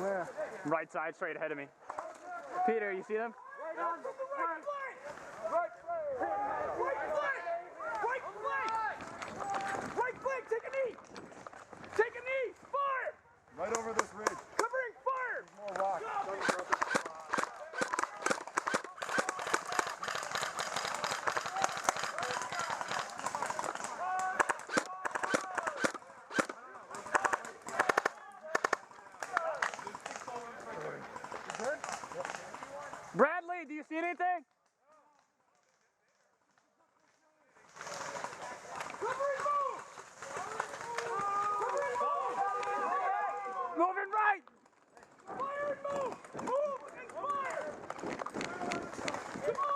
Yeah. Right side, straight ahead of me. Peter, you see them? Right on the right flank! Right flank! Right flank! Right flank! Take a knee! Take a knee! Fire! Right over this ridge. Covering fire! There's more rocks. Bradley, do you see anything? Moving right! Fire and move! Move and fire! Come on!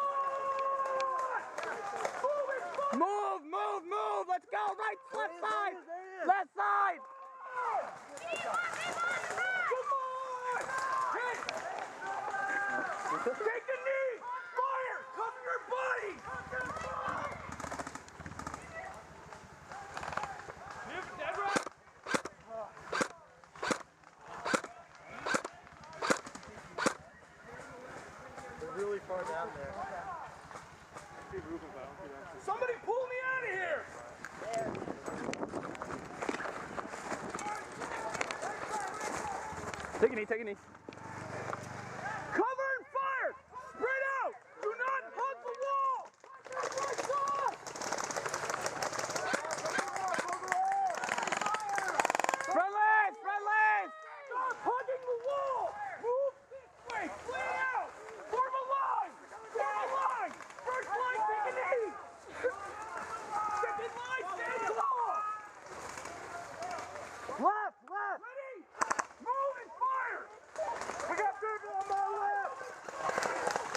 Move and fire! Move! Let's go! Right, left side! Left side! Take a knee! Fire! Cover your body! Dead right! They're really far down there. Somebody pull me out of here! Take a knee. Cover and fire! Spread out! Do not hug the wall! Front legs! Stop hugging the wall! Move this way! Play out! Form a line! First line, take a knee! Second line, stay tall! Left! Ready? Move and fire! We got people on my left!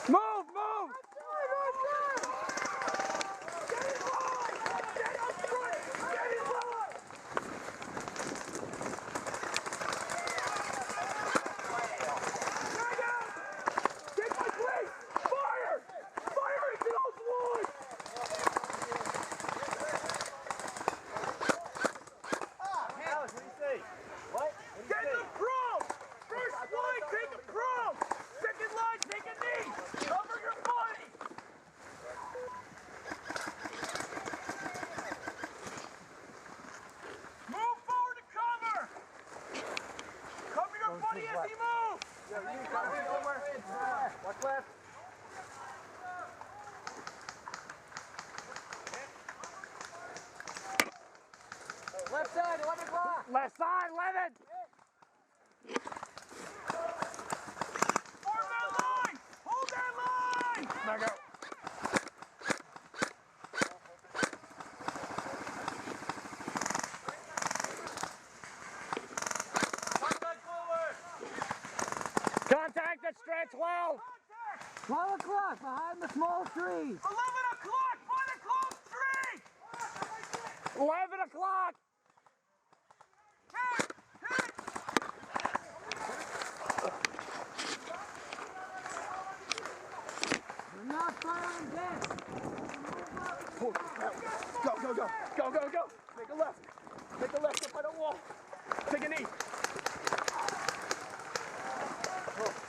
Move! Get in line! Stay up front! Get in line! Drag out! Take my place! Fire! Fire into those woods! Alex, what do you say? What? Get in the prom! First line, take a prom! Second line, take a knee! Cover your body! Move forward to cover! Cover your body as he moves! Watch left. Left side, 11 o'clock! Left side, 11! Form that line! Hold that line! Now go. Contact forward! Contact at stretch well! 12 o'clock behind the small trees. 11 o'clock! Find a close tree! 11 o'clock! Hit! Hit! We're not firing dead. Go! Make a left up by the wall. Take a knee.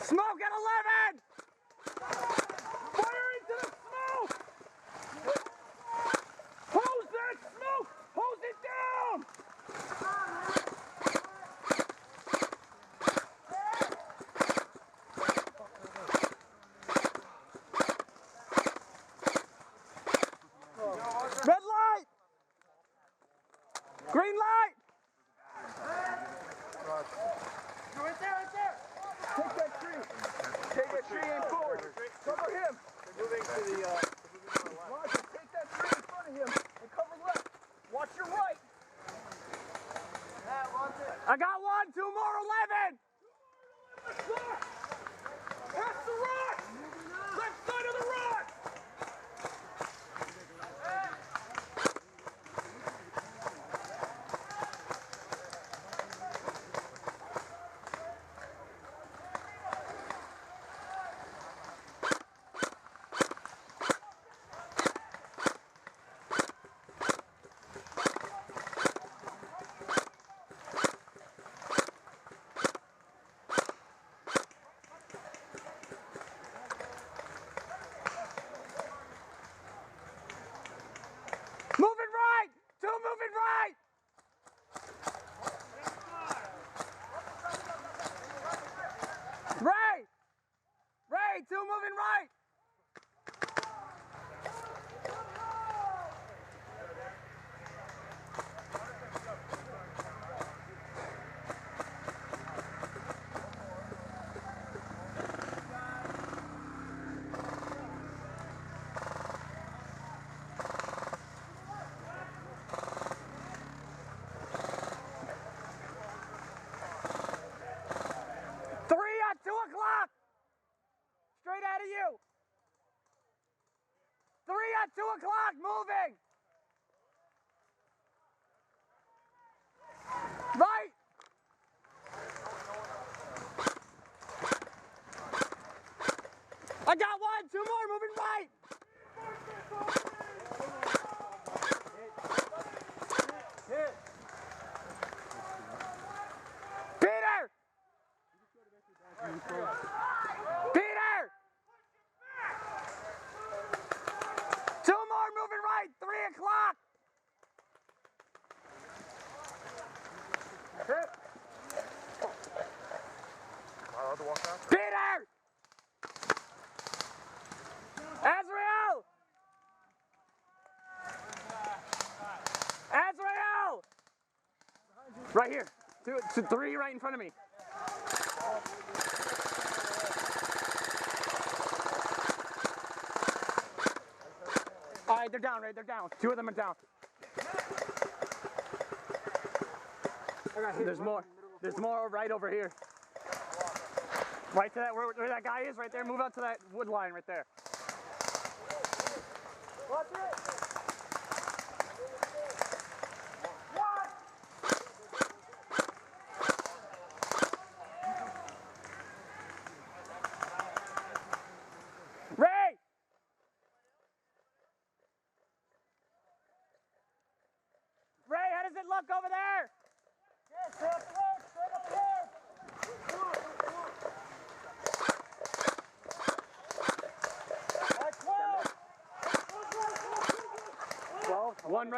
Smoke at 11! Fire into the smoke! Hose that smoke! Hose it down! Red light! Green light! Right there! Take that tree! got one, 2 more, moving right. Hit. Peter! Peter! 2 more, moving right, 3 o'clock. Hit. Am I allowed to walk out? Peter! Azrael! Azrael! Right here. 3 right in front of me. All right, they're down, right? They're down. 2 of them are down. There's more. There's more right over here. Right to that, where that guy is, right there. Move out to that wood line right there. Watch it. Ray! Ray, how does it look over there? Yeah, straight up the road, straight up the road. That's 12. 12. One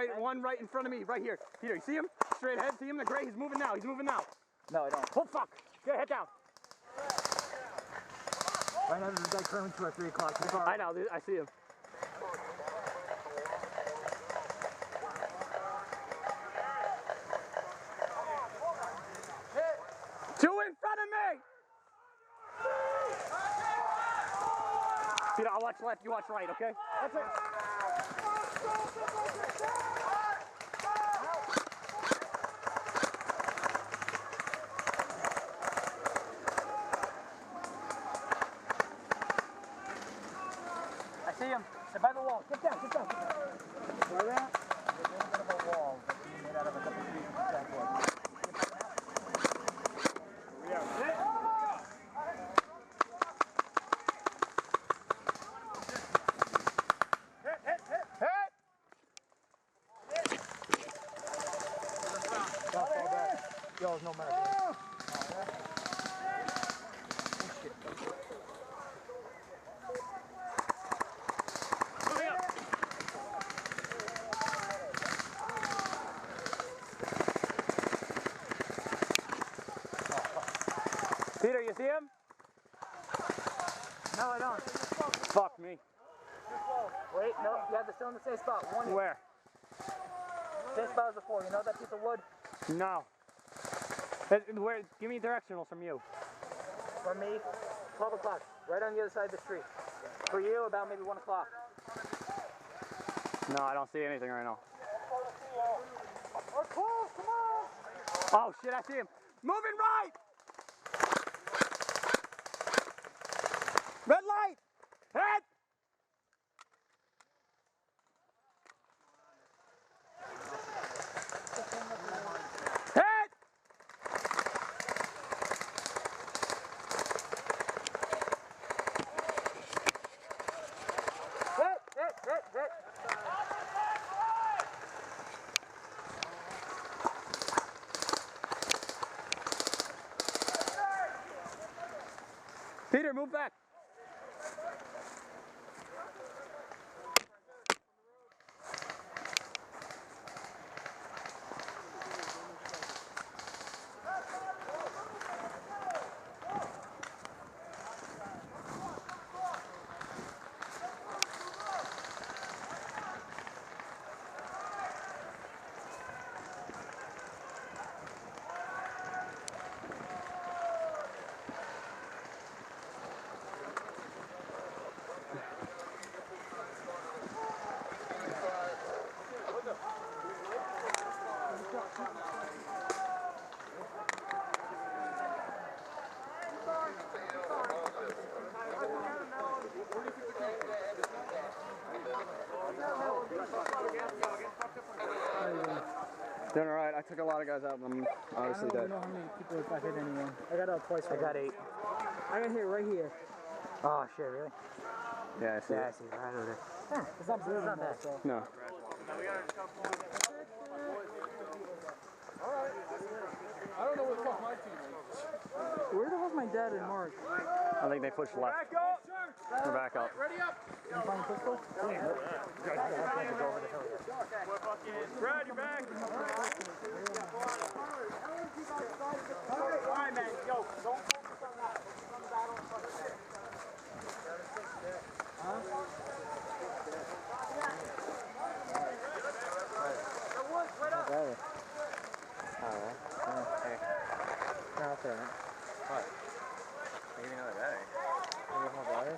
right in front of me, right here. Peter, you see him? Straight ahead, see him? The gray, he's moving now, he's moving now. No, I don't. Oh, fuck. Get head down. Right now, there's a guy curling to at 3 o'clock. I know, I see him. Two in front of me! Peter, I'll watch left, you watch right, okay? That's it. I see him. They're by the wall. Get down, get down. Where that? There's a little bit of a wall that's made out of a couple pieces of backwood. Yo, there's no matter. Peter, you see him? No, I don't. Fuck me. Wait, no, you have to still in the same spot. One. Where? Same spot as before. You know that piece of wood? No. Where? Give me directionals from you. For me, 12 o'clock. Right on the other side of the street. For you, about maybe 1 o'clock. No, I don't see anything right now. We're close, come on. Oh shit, I see him. Moving right! Red light! Head! Head! Hit. Peter, move back. Doing alright. I took a lot of guys out, but I'm obviously dead. I don't know how many people I hit anyone. I got out twice. I got 8. I got hit right here. Oh shit, really? Yeah, I see Yeah, I it. see it right over there. Huh, it's not bad. So. No. I don't know where the fuck my team is. Where the hell's my dad and Mark? I think they pushed left. Back up! We're back up. Ready up! Can you find a pistol? Yeah. Brad, you're back! Alright, man, yo, don't focus on that. Focus on the battle in front of you. Alright. Hey. No, it's alright. What? Maybe another battery. Maybe more battery?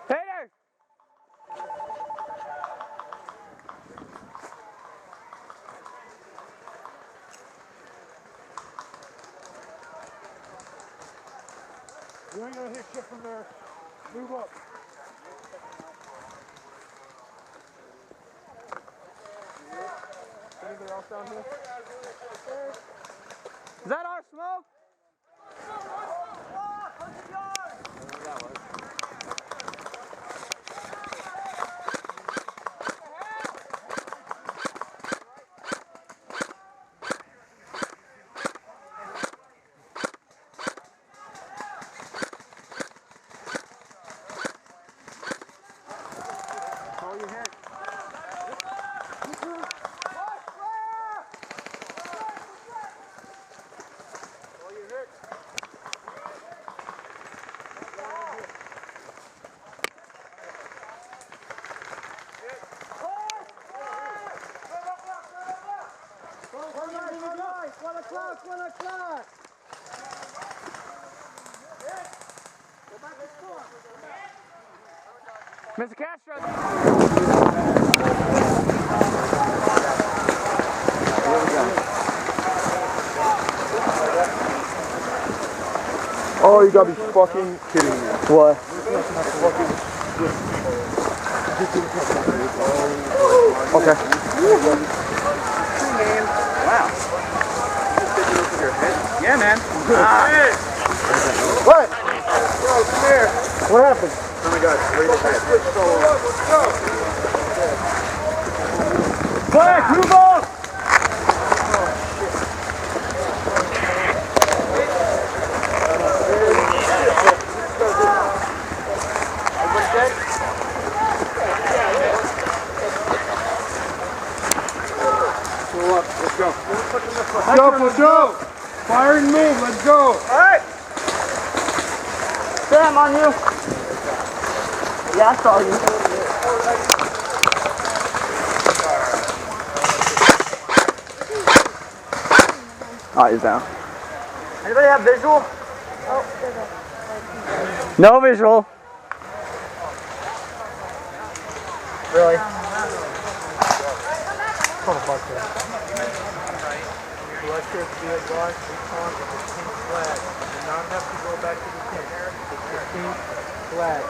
Peter! You ain't gonna hit shit from there. Move up. Anybody else down here? Is that our smoke? All you hit. All you hit. One o'clock! Mr. Castro. Oh, you gotta be fucking kidding me. What? Okay. Wow. Yeah, man. What? Bro, come here. What happened? Oh my god, raise his head. Black, move on! Let's go. Let's go. Fire and move. Let's go. Alright! Sam, on you. Yeah, I saw you. Alright, he's down. Anybody have visual? No visual. Really? Let's just be advised to respond to the pink flag. Do not have to go back to the tent. It's the pink flag.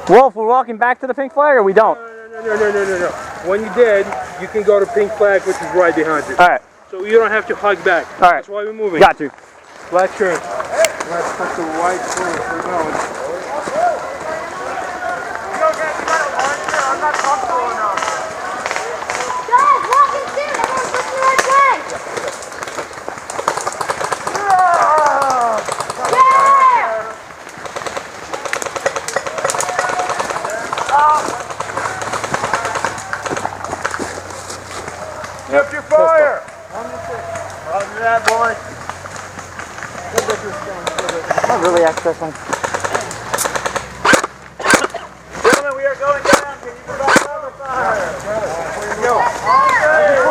Wolf, we're walking back to the pink flag or we don't? No. When you did, you can go to pink flag, which is right behind you. Alright, So you don't have to hug back. alright. That's why we're moving. Got you. Black shirt. Let's put the white first. We're going. I'm not comfortable enough. Guys, walk in soon. Everyone's looking the right way. Yeah! Lift your fire! Roger that, boys. Not really accessing. Gentlemen, we are going down. Can you provide cover fire?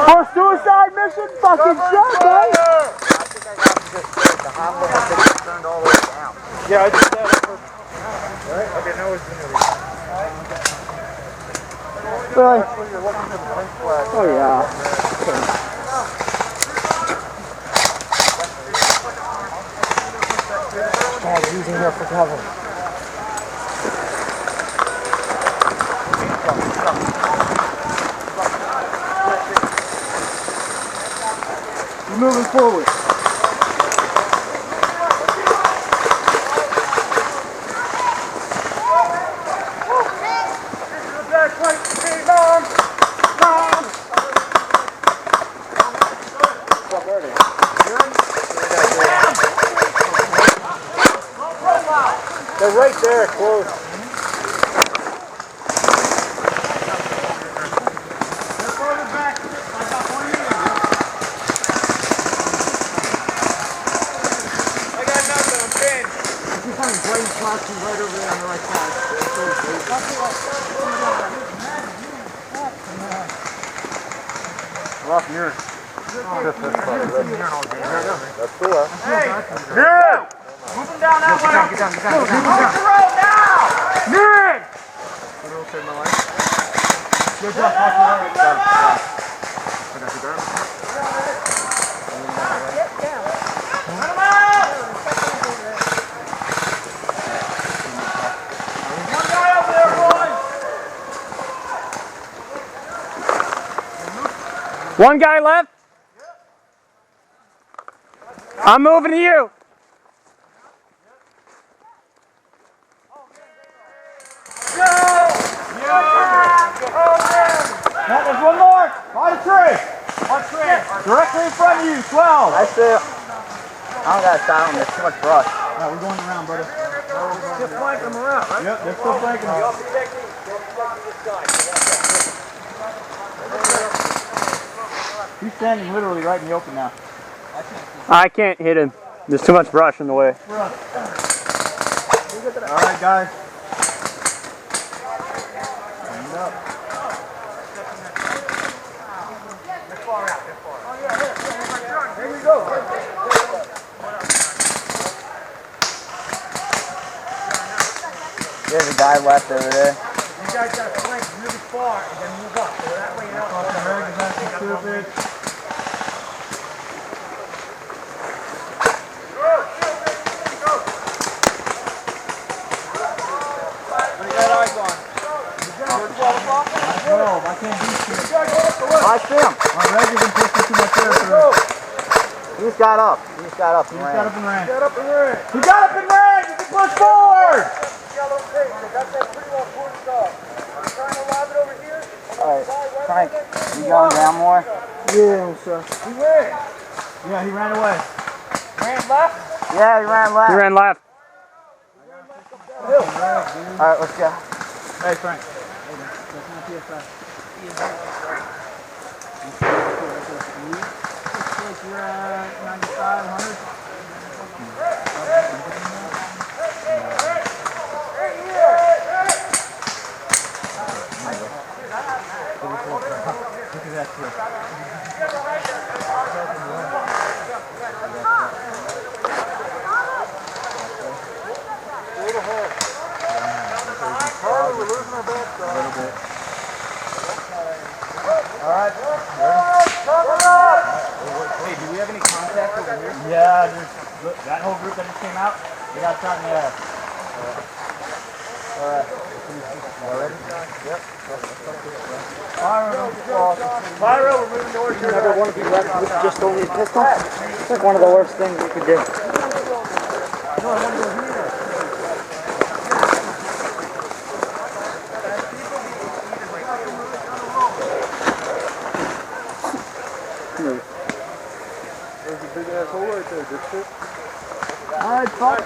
For suicide mission? Fucking shot, guys! The hot one has been turned all the way down. Yeah, I did that on purpose. Right? Okay, now it's gonna be. Really? You're looking for the pink flag. Oh yeah. Dad's using her for cover. forward. They're right there, close. Right over there on the right side. Rough mirror. That's cool, huh? Hey! Mirror! Move him down that way! Get down. Move the road now! Mirror! What else saved my life? Good job, One guy left. I'm moving to you. There's one more! By the tree! One tree! Directly in front of you, 12! I see. I don't got a shot on him, there's too much brush. Alright, we're going around, brother. Still flanking them around, right? Yep, they're still flanking them. He's standing literally right in the open now. I can't hit him. There's too much brush in the way. Alright, guys. Stand up. Here we go! There's a guy left over there. You guys gotta flank really far and then move up, so that way you don't... Stupid. I can't do shit. I see him. My leg isn't pushing too much air through. He just got up. He just got up and He ran. got up and ran. He got up and ran! You can push forward! Alright, Frank, you going down more? Yeah, sir. He ran! Yeah, he ran away. Ran left? Yeah, he ran left. He ran left. Alright, let's go. Hey, Frank. You're at 95, 100. Look at that trip. We're losing our back, a little bit. Alright. Hey, do we have any contact over here? Yeah, there's that whole group that just came out. They got shot in the ass. Alright. Already? Yep. Fire, we're moving towards your... Never want to be left with just only a pistol. It's like one of the worst things you could do. No, I want to go here. There's a big ass hole right there, dipshit. Alright, fuck.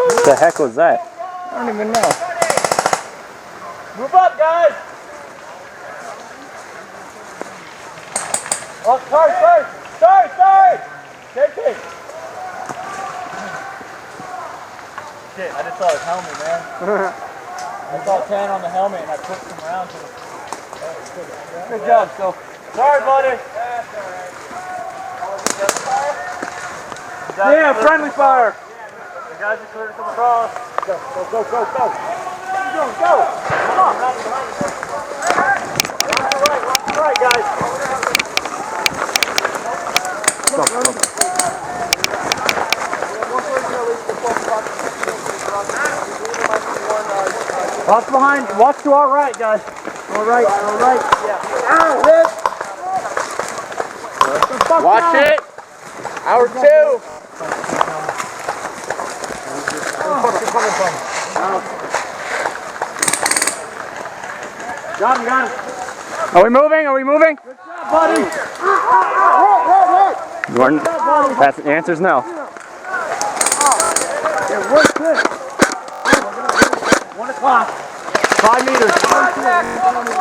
What the heck was that? I don't even know. Move up, guys! Oh, sorry! Take it! Shit, I just saw his helmet, man. I saw 10 on the helmet and I pushed him around to him. Good job, Phil. Sorry, buddy. Yeah, friendly fire. The guys are clear to come across. Go. Go. Come on. Watch the right, guys. Watch behind. Watch to our right, guys. All right. Yeah. Ow, hit. Watch it. Hour 2. Got him. Are we moving? Buddy. Gordon, that's the answer's no. Yeah, work good. 1 o'clock. 5 meters.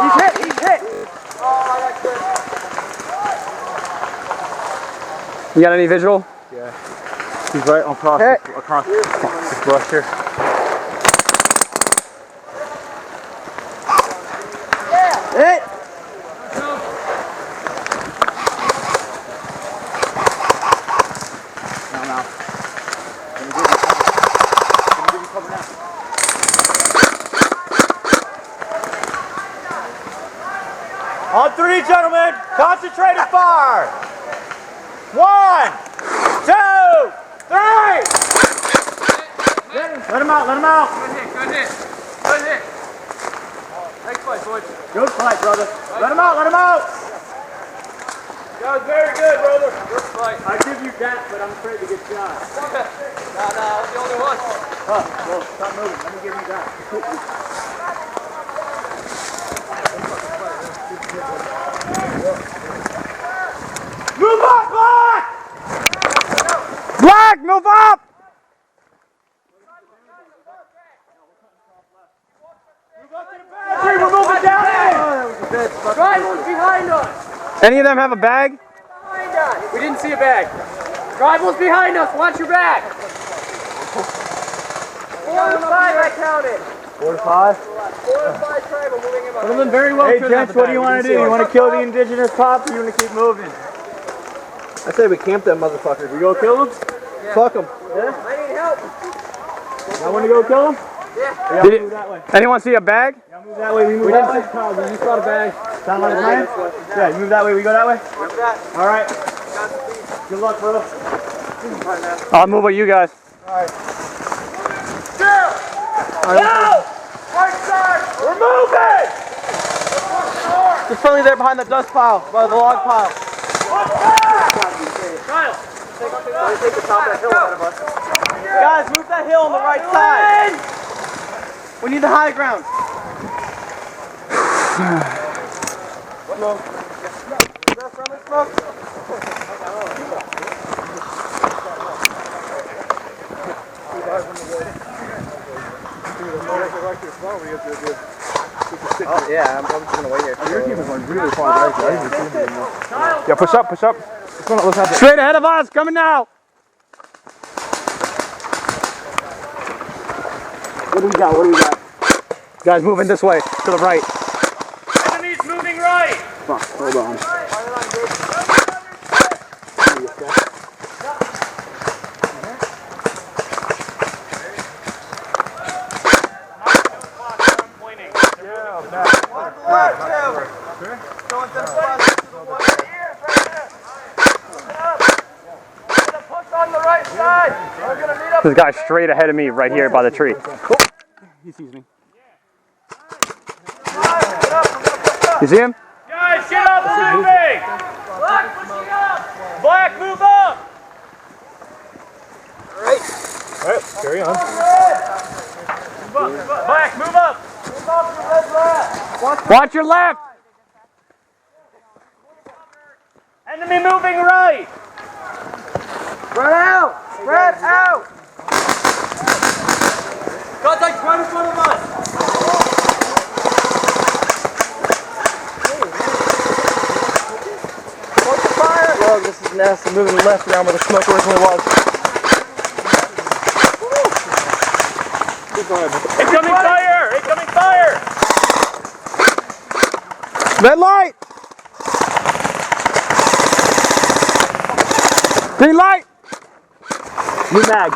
He's hit. You got any visual? Yeah. He's right across this brush here. Hit. On 3, gentlemen. Concentrated fire. 1, 2, 3. Let him out. Good hit. Next fight, boys. Good fight, brother. Let him out. That was very good, brother. Good fight. I give you that, but I'm afraid to get shot. No, I was the only one. Well, stop moving. Let me give you that. Move up, Black! Black, move up! We're moving down in! Guys, behind us. Any of them have a bag? Behind us. We didn't see a bag. Rival's behind us. Watch your back. 4 to 5, I counted. 4 to 5. 4 to 5 tribal moving in. Would have been very well. Hey, gents, what do you want to do? You want to kill the indigenous cops or you want to keep moving? I say we camp them motherfuckers. We go kill them? Yeah. Fuck them. Yeah? I need help. Y'all want to go kill them? Yeah. Y'all Did move that way. Anyone see a bag? Y'all move that way, we move that way. You spot a bag. Sound like a plan? Yeah, you move that way, we go that way? All right. Good luck, brother. I'll move with you guys. Right side! We're moving! Just friendly there behind the dust pile, by the log pile. Kyle. Take the top of that hill ahead of us. Guys, move that hill on the right side. We need the high ground. Smoke. Is that friendly smoke? Oh yeah, I'm just gonna wait here. Your team is going really far right. Yeah, push up. Straight ahead of us, coming now. What do we got? Guys, moving this way, to the right. Enemies moving right. Fuck, hold on. This guy's straight ahead of me right here by the tree. Oh, he sees me. You see him? Guys, get up, we're moving. Black, pushing up. Black, move up. Alright, carry on. Black, move up. Watch your left. Enemy moving right. Spread out! Spread out! Contact right in front of us. Fire! Look, this is nasty. Moving left now where the smoke originally was. Incoming fire! Incoming fire! Red light! Green light! New mag.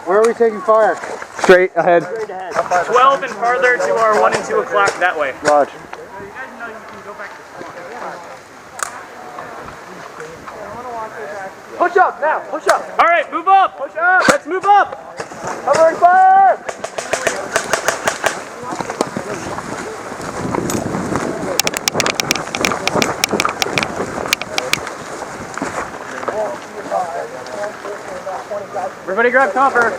Where are we taking fire? Straight ahead. 12 and farther to our 1 and 2 o'clock that way. Roger. Push up now. Push up. All right, move up. Push up. Let's move up. Covering fire. Everybody grab cover.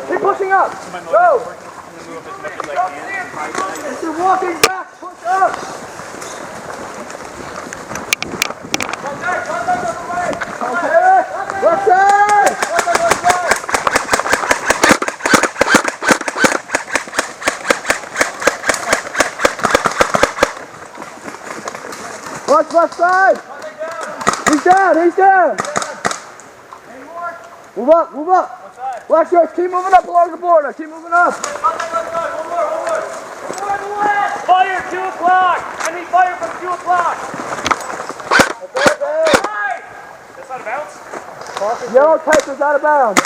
Keep pushing up. Go. As you're walking back, push up. Okay. Left side. Watch left side. He's down. He's down. Move up. Move up. Black shirts, keep moving up along the border. Keep moving up. Fire 2 o'clock. Enemy fire from 2 o'clock. That's out of bounds? Yellow tape is out of bounds.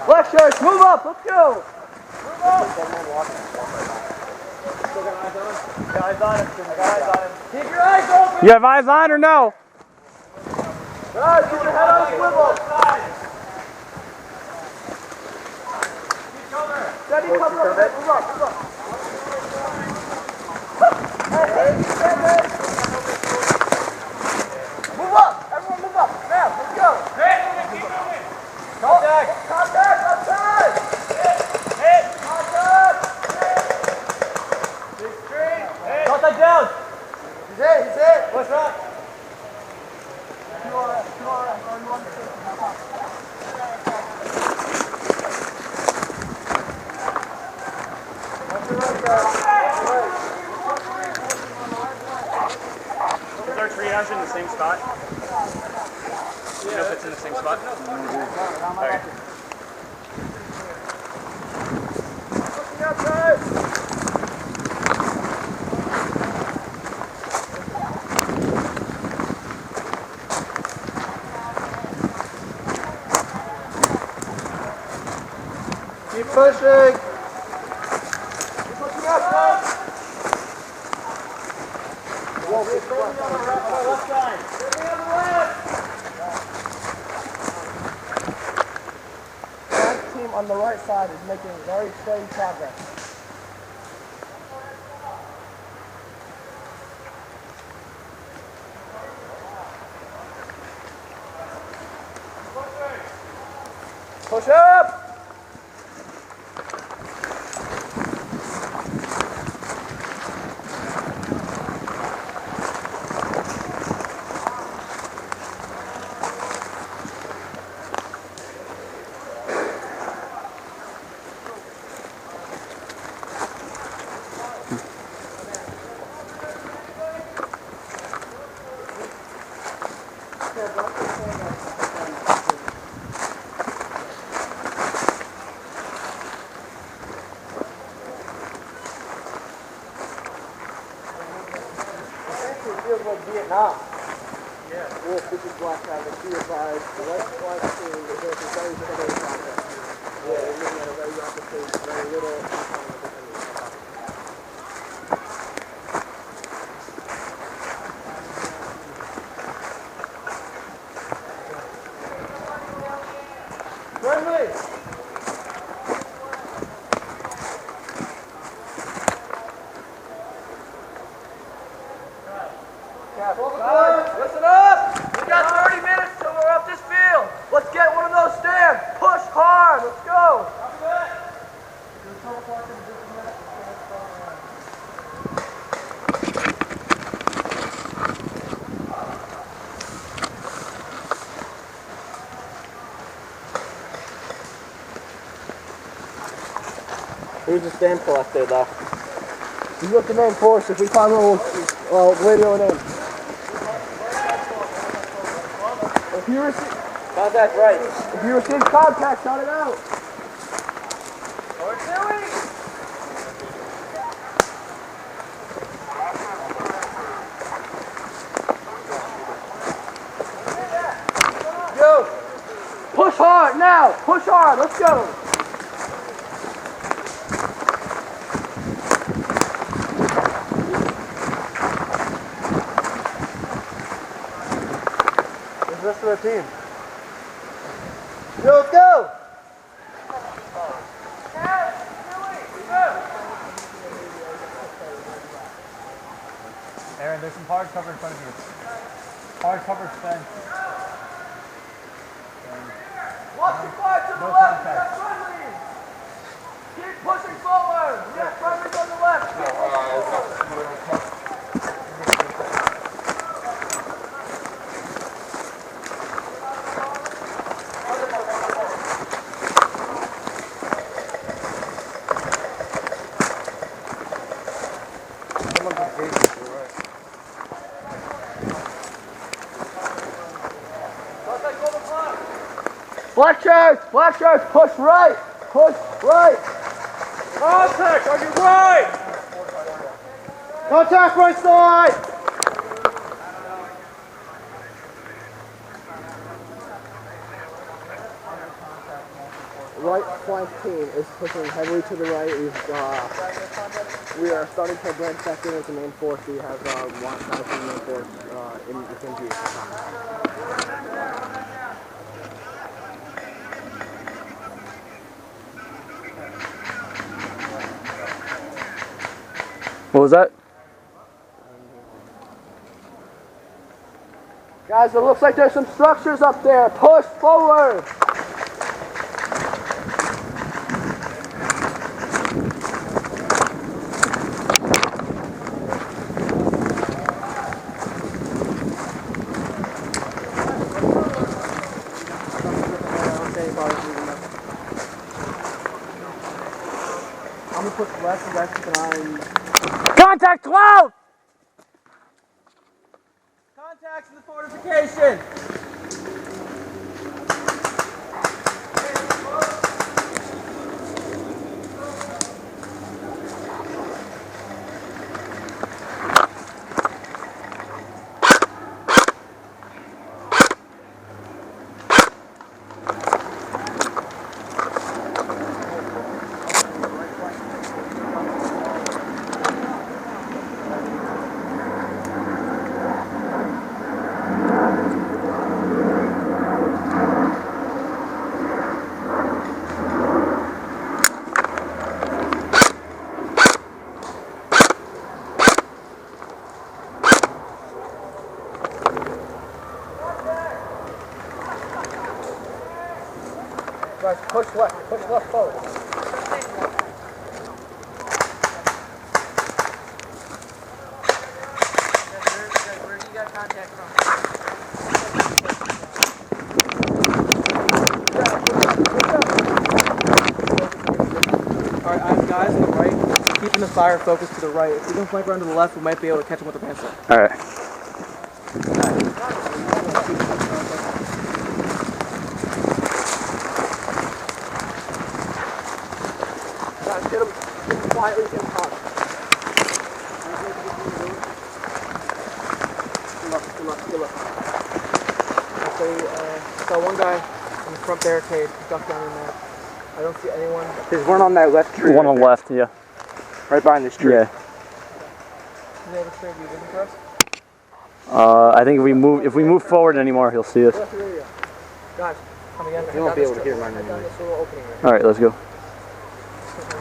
Black shirts, move up. Let's go. Move up. Guys on him. Guys on him. Keep your eyes open. You have eyes on or no? Guys, keep your head on a swivel. Steady cover up. Move up. Move up. Hey, stand there. Move up. Everyone move up. Now, let's go. Keep moving. Contact. Contact outside. Hit. Contact. Contact down. He's in. He's in. What's up? Is our triage in the same spot? You know if it's in the same spot? Okay. Looking up, guys. Keep pushing. Keep pushing up, guys. Whoa, keep on the left side. Stay on the left. That team on the right side is making very steady progress. Push up! Feels like Vietnam. Yeah. Wolf, this is black guy, the clear vibes. The right flight team is very steady progress. Yeah, they're moving at a very rapid pace, very little. Friendly! Listen up! We got 30 minutes till we're up this field. Let's get one of those stands. Push hard. Let's go. Who's the stand left there, though? He's with the main force. If we find one, we'll radio it in. If you receive contact, right? If you receive contact, shout it out. Yo, push hard now. Push hard. Let's go. Where's the rest of our team? Yo, let's go. Aaron, there's some hard cover in front of you. Hard cover fence. Watch the fire to the No left. contact. We got friendlies. Keep pushing forward. We got friendlies on the left. Keep pushing forward. Black shirts, push right, push right. Contact on your right. Contact right side. Right flank team is pushing heavily to the right. We are starting to branch back in as the main force. We have one guy from the main force within view. What was that? Guys, it looks like there's some structures up there. Push forward. I'm gonna push left and guys keep an eye on. Contact 12! Contacts in the fortification. Guys, push left forward. Where you got contact from? Alright, I have guys on the right, keeping the fire focused to the right. If we can flank around to the left, we might be able to catch them with the pencil. Alright. Guys, get them quietly in front. Good luck. Okay, so one guy in the front barricade, ducked down in there. I don't see anyone. There's one on that left tree. One on the left, yeah. Right behind this tree. Yeah. Do they have a straight view vision for us? I think if we move forward anymore, he'll see us. Guys, come again. You won't be able to hear mine Down anyway. this little opening right Alright, let's go.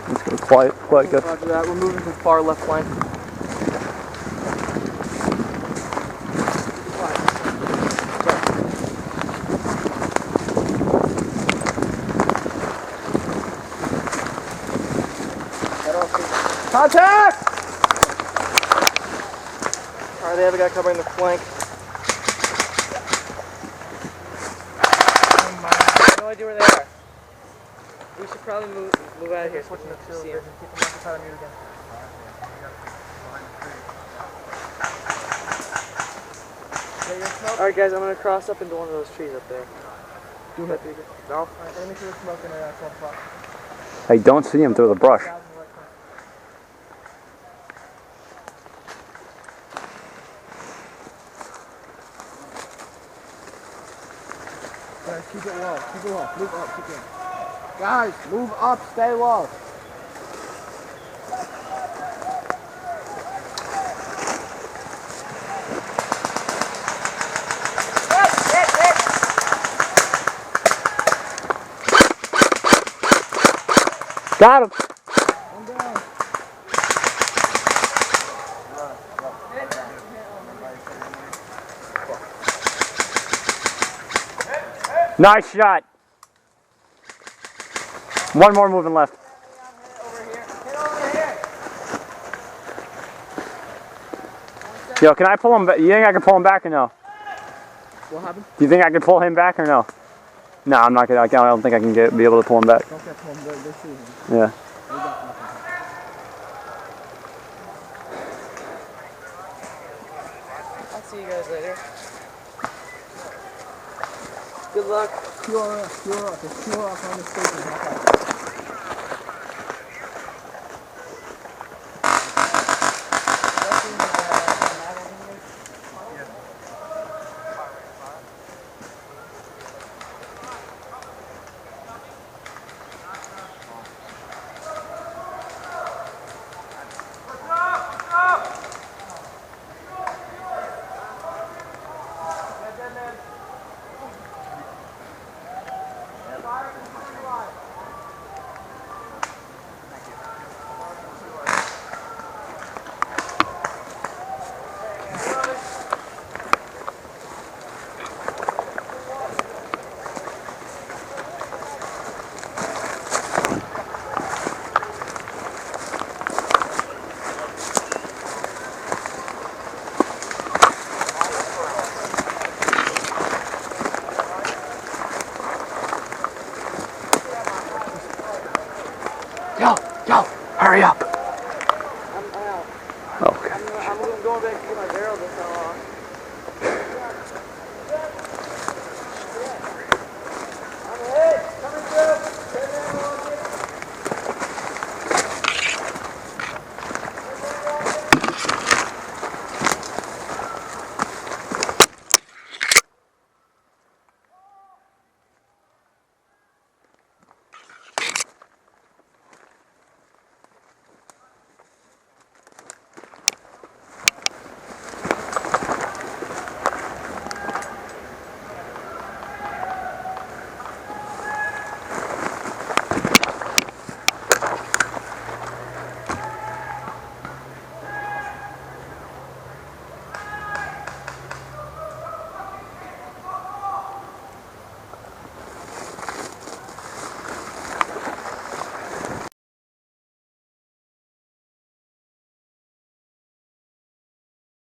Let's go. Quiet, go. Roger that. We're moving from far left flank. Contact! Alright, they have a guy covering the flank. No idea where they are. We should probably move out of here. Switching the field. Keep him occupied on mute again. Alright guys, I'm gonna cross up into one of those trees up there. Do it. No? Alright, let me see the smoke in there. I don't see him through the brush. Guys, keep it low. Keep it low. Move up. Keep it. Guys, move up. Stay low. Got him. One down. Nice shot. One more moving left. Yo, can I pull him back? You think I can pull him back or no? What happened? Do you think I can pull him back or no? No, I'm not gonna. I don't think I can be able to pull him back. Don't get pulled. They're shooting. Yeah. We got nothing. I'll see you guys later. Good luck. Pure up. It's pure up on the station.